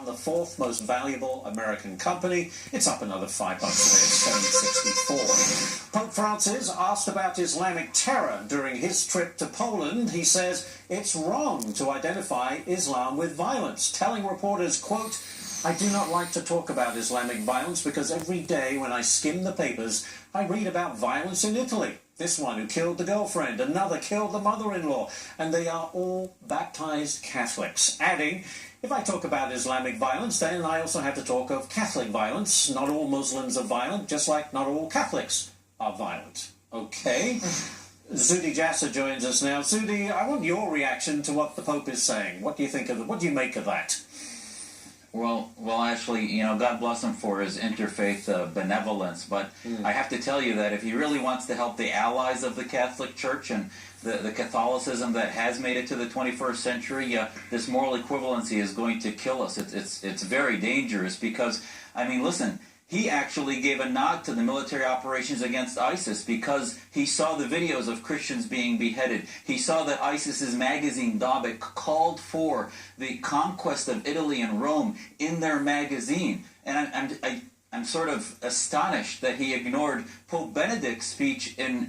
become the fourth most valuable American company. It's up another $5 today at 764. Pope Francis asked about Islamic terror during his trip to Poland. He says it's wrong to identify Islam with violence, telling reporters, quote, "I do not like to talk about Islamic violence because every day when I skim the papers, I read about violence in Italy. This one who killed the girlfriend, another killed the mother-in-law, and they are all baptized Catholics." Adding, "If I talk about Islamic violence, then I also have to talk of Catholic violence. Not all Muslims are violent, just like not all Catholics are violent." Okay. Juhdi joins us now. Juhdi, I want your reaction to what the Pope is saying. What do you think of it? What do you make of that? Well, actually, God bless him for his interfaith benevolence, but I have to tell you that if he really wants to help the allies of the Catholic Church and the Catholicism that has made it to the 21st century, this moral equivalency is going to kill us. It's very dangerous because, I mean, listen, he actually gave a nod to the military operations against ISIS because he saw the videos of Christians being beheaded. He saw that ISIS's magazine, Dabiq, called for the conquest of Italy and Rome in their magazine. And I'm sort of astonished that he ignored Pope Benedict's speech in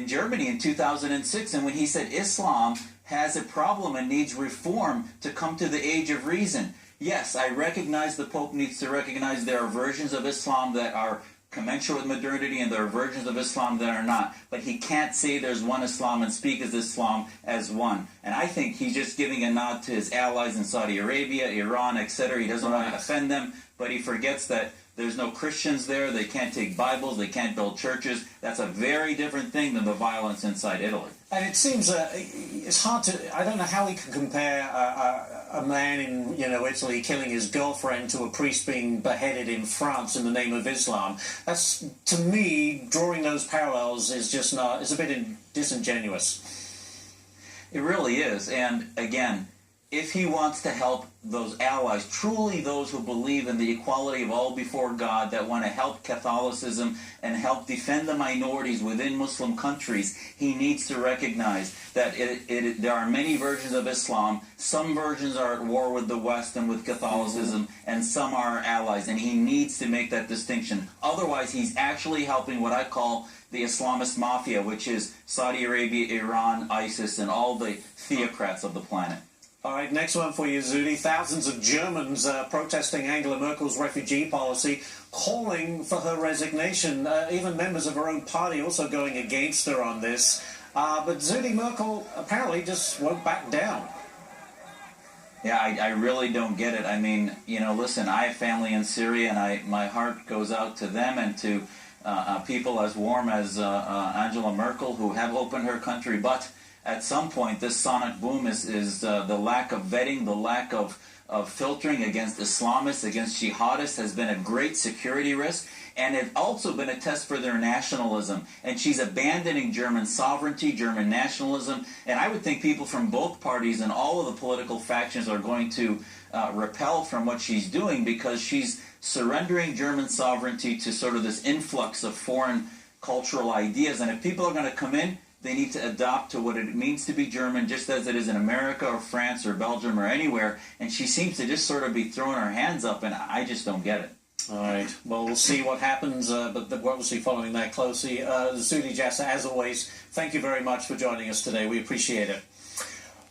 Germany in 2006, and when he said Islam has a problem and needs reform to come to the age of reason. Yes, I recognize the Pope needs to recognize there are versions of Islam that are commensurate with modernity and there are versions of Islam that are not. But he can't say there's one Islam and speak as Islam as one. And I think he's just giving a nod to his allies in Saudi Arabia, Iran, etc. He doesn't want to offend them, but he forgets that there's no Christians there. They can't take Bibles. They can't build churches. That's a very different thing than the violence inside Italy. And it seems it's hard to. I don't know how he can compare a man in Italy killing his girlfriend to a priest being beheaded in France in the name of Islam. That's, to me, drawing those parallels is just not. It's a bit disingenuous. It really is. And again, if he wants to help those allies, truly those who believe in the equality of all before God, that want to help Catholicism and help defend the minorities within Muslim countries, he needs to recognize that there are many versions of Islam. Some versions are at war with the West and with Catholicism, and some are allies, and he needs to make that distinction. Otherwise, he's actually helping what I call the Islamist mafia, which is Saudi Arabia, Iran, ISIS, and all the theocrats of the planet. All right, next one for you, Juhdi. Thousands of Germans protesting Angela Merkel's refugee policy, calling for her resignation. Even members of her own party also going against her on this. But Juhdi, Merkel apparently just won't back down. Yeah, I really don't get it. I mean, listen, I have family in Syria, and my heart goes out to them and to people as warm as Angela Merkel who have opened her country, but at some point, this sonic boom is the lack of vetting, the lack of filtering against Islamists, against jihadists has been a great security risk, and it's also been a test for their nationalism. And she's abandoning German sovereignty, German nationalism, and I would think people from both parties and all of the political factions are going to repel from what she's doing because she's surrendering German sovereignty to sort of this influx of foreign cultural ideas. And if people are going to come in, they need to adapt to what it means to be German, just as it is in America or France or Belgium or anywhere. And she seems to just sort of be throwing her hands up, and I just don't get it. All right. Well, we'll see what happens, but we're obviously following that closely. Juhdi, as always, thank you very much for joining us today. We appreciate it.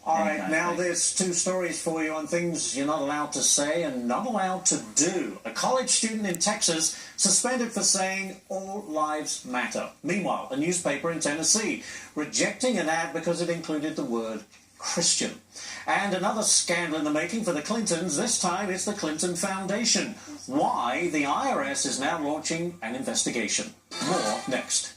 All right, now there's two stories for you on things you're not allowed to say and not allowed to do. A college student in Texas suspended for saying all lives matter. Meanwhile, a newspaper in Tennessee rejecting an ad because it included the word Christian. And another scandal in the making for the Clintons. This time it's the Clinton Foundation. Why the IRS is now launching an investigation. More next.